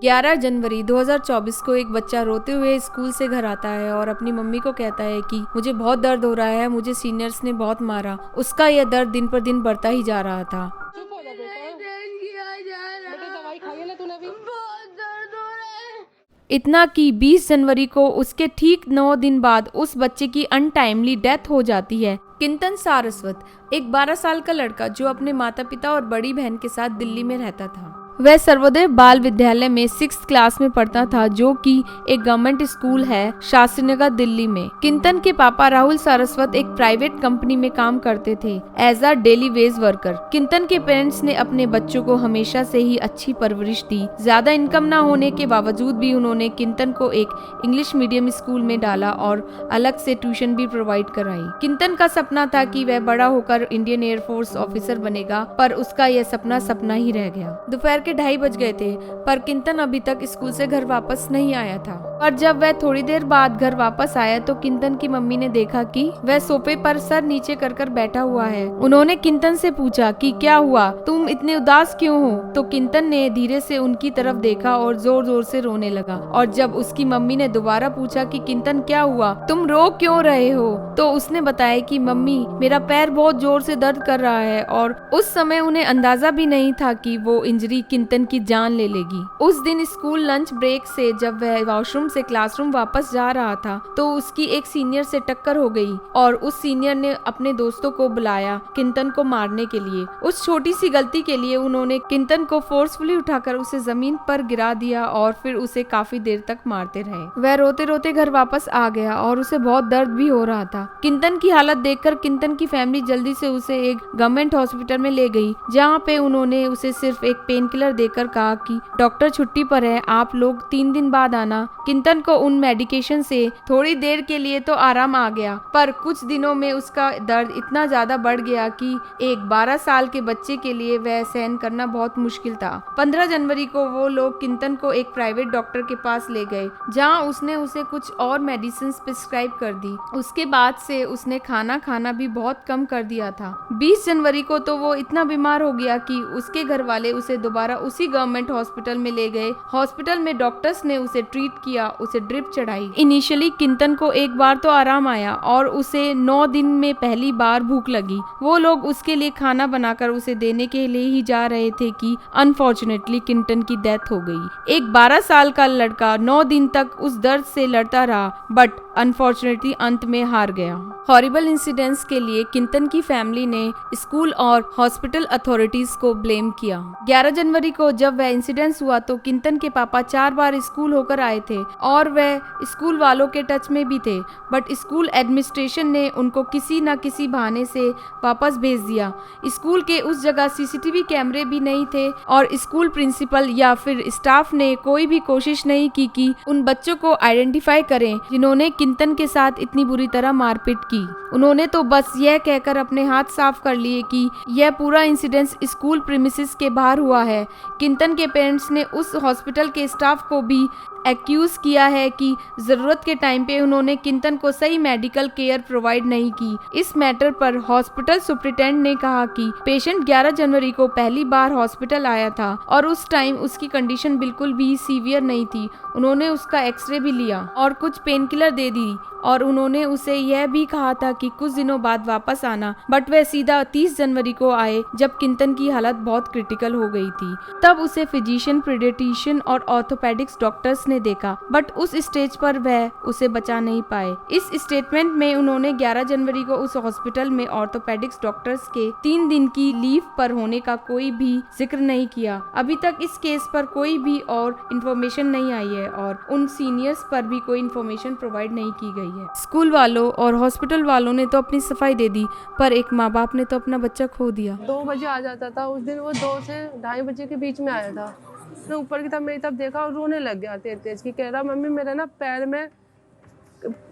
11 जनवरी 2024 को एक बच्चा रोते हुए स्कूल से घर आता है और अपनी मम्मी को कहता है कि मुझे बहुत दर्द हो रहा है, मुझे सीनियर्स ने बहुत मारा। उसका यह दर्द दिन पर दिन बढ़ता ही जा रहा था। चुप हो जा बेटा दवाई खाई है ना तूने अभी? बहुत दर्द हो रहा है। इतना कि 20 जनवरी को उसके ठीक 9 दिन बाद उस बच्चे की अनटाइमली डेथ हो जाती है। किंतन सारस्वत, एक 12 साल का लड़का जो अपने माता पिता और बड़ी बहन के साथ दिल्ली में रहता था। वह सर्वोदय बाल विद्यालय में 6th क्लास में पढ़ता था, जो कि एक गवर्नमेंट स्कूल है शास्त्रीनगर दिल्ली में। किंतन के पापा राहुल सारस्वत एक प्राइवेट कंपनी में काम करते थे as a daily wage worker. Kintan के पेरेंट्स ने अपने बच्चों को हमेशा से ही अच्छी परवरिश दी। ज्यादा इनकम न होने के बावजूद भी उन्होंने किंतन को एक इंग्लिश मीडियम स्कूल में डाला और अलग से ट्यूशन भी प्रोवाइड कराई। किंतन का सपना था कि वह बड़ा होकर इंडियन एयरफोर्स ऑफिसर बनेगा, पर उसका यह सपना सपना ही रह गया। दोपहर के 2:30 बज गए थे, पर किंतन अभी तक स्कूल से घर वापस नहीं आया था। और जब वह थोड़ी देर बाद घर वापस आया तो किंतन की मम्मी ने देखा कि वह सोफे पर सर नीचे कर बैठा हुआ है। उन्होंने किंतन से पूछा कि क्या हुआ, तुम इतने उदास क्यों हो? तो किंतन ने धीरे से उनकी तरफ देखा और जोर जोर से रोने लगा। और जब उसकी मम्मी ने दोबारा पूछा कि किंतन क्या हुआ, तुम रो क्यों रहे हो, तो उसने बताया कि मम्मी मेरा पैर बहुत जोर से दर्द कर रहा है। और उस समय उन्हें अंदाजा भी नहीं था कि वो इंजरी किंतन की जान ले लेगी। उस दिन स्कूल लंच ब्रेक से जब वह वॉशरूम से क्लासरूम वापस जा रहा था तो उसकी एक सीनियर से टक्कर हो गई और उस सीनियर ने अपने दोस्तों को बुलाया किंतन को मारने के लिए। उस छोटी सी गलती के लिए उन्होंने किंतन को फोर्सफुली उठाकर उसे जमीन पर गिरा दिया और फिर उसे काफी देर तक मारते रहे। वह रोते रोते घर वापस आ गया और उसे बहुत दर्द भी हो रहा था। किंतन की हालत देखकर किंतन की फैमिली जल्दी से उसे एक गवर्नमेंट हॉस्पिटल में ले गई, जहाँ पे उन्होंने उसे सिर्फ एक पेन किलर देकर कहा कि डॉक्टर छुट्टी पर है, आप लोग 3 दिन बाद आना। किंतन को उन मेडिकेशन से थोड़ी देर के लिए तो आराम आ गया, पर कुछ दिनों में उसका दर्द इतना ज्यादा बढ़ गया कि एक 12 साल के बच्चे के लिए वह सहन करना बहुत मुश्किल था। 15 जनवरी को वो लोग किंतन को एक प्राइवेट डॉक्टर के पास ले गए, जहाँ उसने उसे कुछ और मेडिसिन प्रिस्क्राइब कर दी। उसके बाद से उसने खाना खाना भी बहुत कम कर दिया था। 20 जनवरी को तो वो इतना बीमार हो गया कि उसके घर वाले उसे दोबारा उसी गवर्नमेंट हॉस्पिटल में ले गए। हॉस्पिटल में डॉक्टर्स ने उसे ट्रीट किया, उसे ड्रिप चढ़ाई। इनिशियली किंतन को एक बार तो आराम आया और उसे 9 दिन में पहली बार भूख लगी। वो लोग उसके लिए खाना बनाकर उसे देने के लिए ही जा रहे थे कि अनफॉर्चुनेटली किंतन की डेथ हो गई। एक 12 साल का लड़का 9 दिन तक उस दर्द से लड़ता रहा, बट अनफॉर्चुनेटली अंत में हार गया। हॉरिबल इंसिडेंट्स के लिए किंतन की फैमिली ने स्कूल और हॉस्पिटल अथॉरिटीज को ब्लेम किया। 11 जनवरी को जब वह इंसिडेंस हुआ तो किंतन के पापा 4 बार स्कूल होकर आए थे और वह स्कूल वालों के टच में भी थे, बट स्कूल एडमिनिस्ट्रेशन ने उनको किसी न किसी बहाने से वापस भेज दिया। स्कूल के उस जगह सीसीटीवी कैमरे भी नहीं थे और स्कूल प्रिंसिपल या फिर स्टाफ ने कोई भी कोशिश नहीं की कि उन बच्चों को आइडेंटिफाई करें जिन्होंने किंतन के साथ इतनी बुरी तरह मारपीट की। उन्होंने तो बस यह कहकर अपने हाथ साफ कर लिए कि यह पूरा इंसिडेंस स्कूल प्रीमिसेस के बाहर हुआ है। किंतन के पेरेंट्स ने उस हॉस्पिटल के स्टाफ को भी एक्यूज किया है कि जरूरत के टाइम पे उन्होंने किंतन को सही मेडिकल केयर प्रोवाइड नहीं की। इस मैटर पर हॉस्पिटल सुप्रिटेंडेंट ने कहा कि पेशेंट 11 जनवरी को पहली बार हॉस्पिटल आया था और उस टाइम उसकी कंडीशन बिल्कुल भी सीवियर नहीं थी। उन्होंने उसका एक्सरे भी लिया और कुछ पेन किलर दे दी और उन्होंने उसे यह भी कहा था कि कुछ दिनों बाद वापस आना, बट वह सीधा 30 जनवरी को आए जब किंतन की हालत बहुत क्रिटिकल हो गई थी। तब उसे फिजिशियन, पीडियाट्रिशियन और ऑर्थोपेडिक्स डॉक्टर्स ने देखा, बट उस स्टेज पर वह उसे बचा नहीं पाए। इस स्टेटमेंट में उन्होंने 11 जनवरी को उस हॉस्पिटल में ऑर्थोपेडिक्स डॉक्टर्स के 3 दिन की लीव पर होने का कोई भी जिक्र नहीं किया। अभी तक इस केस पर कोई भी और इन्फॉर्मेशन नहीं आई है और उन सीनियर्स पर भी कोई इन्फॉर्मेशन प्रोवाइड नहीं की गई है। स्कूल वालों और हॉस्पिटल वालों ने तो अपनी सफाई दे दी, पर एक माँ बाप ने तो अपना बच्चा खो दिया। 2 बजे आ जाता था, उस दिन वो 2 से 2:30 बजे के बीच में आया था। उसने ऊपर की तरफ मेरी तरफ देखा और रोने लग गया तेज तेज की, कह रहा मम्मी मेरे ना पैर में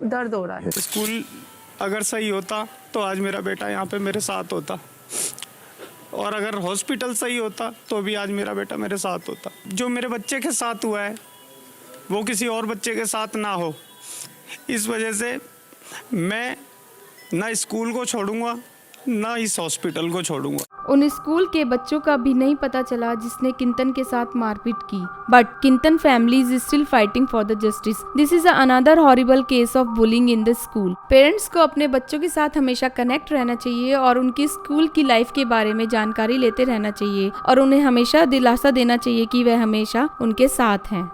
दर्द हो रहा है। स्कूल अगर सही होता तो आज मेरा बेटा यहाँ पे मेरे साथ होता, और अगर हॉस्पिटल सही होता तो भी आज मेरा बेटा मेरे साथ होता। जो मेरे बच्चे के साथ हुआ है वो किसी और बच्चे के साथ ना हो, इस वजह से मैं ना स्कूल को छोड़ूंगा ना इस हॉस्पिटल को छोड़ूंगा। उन स्कूल के बच्चों का भी नहीं पता चला जिसने किंतन के साथ मारपीट की। But Kintan family is still fighting for the justice. This is another horrible case of bullying in the school. Parents को अपने बच्चों के साथ हमेशा कनेक्ट रहना चाहिए और उनकी स्कूल की लाइफ के बारे में जानकारी लेते रहना चाहिए और उन्हें हमेशा दिलासा देना चाहिए कि वह हमेशा उनके साथ हैं।